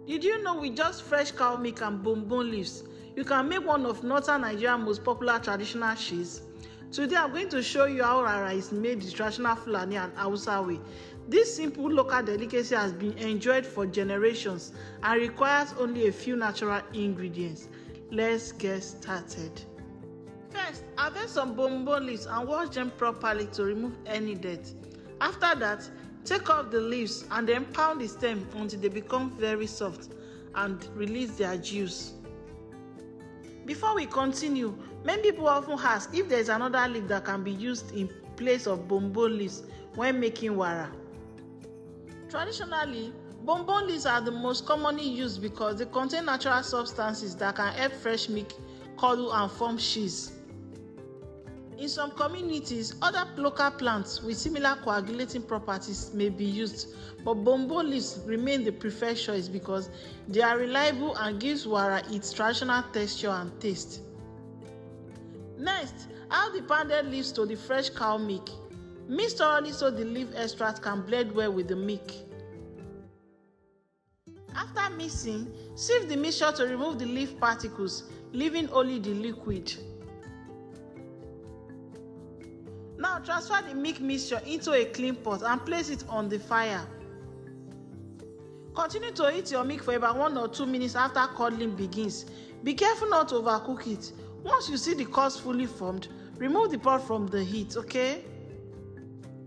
Did you know with just fresh cow milk and bumbun leaves, you can make one of northern Nigeria's most popular traditional dishes? Today I'm going to show you how Wara is made the traditional Fulani and Hausa way. This simple local delicacy has been enjoyed for generations and requires only a few natural ingredients. Let's get started. First, harvest some bumbun leaves and wash them properly to remove any dirt. After that, take off the leaves and then pound the stem until they become very soft and release their juice. Before we continue, many people often ask if there is another leaf that can be used in place of bumbun leaves when making wara. Traditionally, bumbun leaves are the most commonly used because they contain natural substances that can help fresh milk curdle and form cheese. In some communities, other local plants with similar coagulating properties may be used, but bumbun leaves remain the preferred choice because they are reliable and gives wara its traditional texture and taste. Next, add the pounded leaves to the fresh cow milk. Mix thoroughly so the leaf extract can blend well with the milk. After mixing, sieve the mixture to remove the leaf particles, leaving only the liquid. Now transfer the milk mixture into a clean pot and place it on the fire. Continue to heat your milk for about 1 or 2 minutes after curdling begins. Be careful not to overcook it. Once you see the curds fully formed, remove the pot from the heat, okay?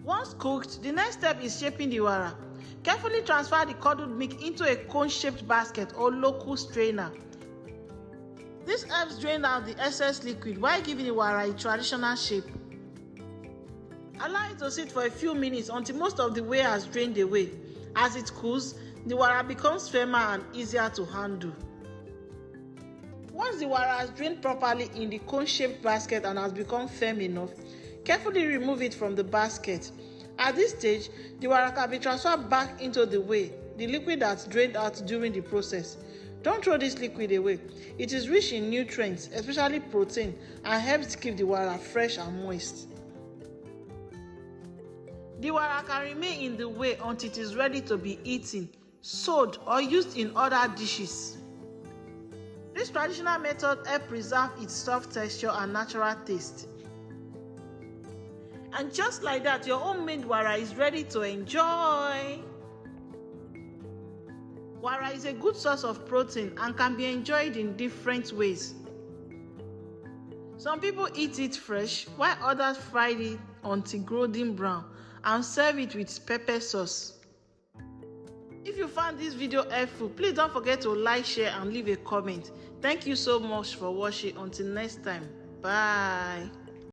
Once cooked, the next step is shaping the wara. Carefully transfer the curdled milk into a cone-shaped basket or local strainer. This helps drain out the excess liquid while giving the wara a traditional shape. Allow it to sit for a few minutes until most of the whey has drained away. As it cools, the wara becomes firmer and easier to handle. Once the wara has drained properly in the cone-shaped basket and has become firm enough, carefully remove it from the basket. At this stage, the wara can be transferred back into the whey, the liquid that's drained out during the process. Don't throw this liquid away. It is rich in nutrients, especially protein, and helps keep the wara fresh and moist. The wara can remain in the whey until it is ready to be eaten, sold, or used in other dishes. This traditional method helps preserve its soft texture and natural taste. And just like that, your homemade wara is ready to enjoy. Wara is a good source of protein and can be enjoyed in different ways. Some people eat it fresh, while others fry it until golden brown and serve it with pepper sauce. If you found this video helpful, please don't forget to like, share, and leave a comment. Thank you so much for watching. Until next time, bye.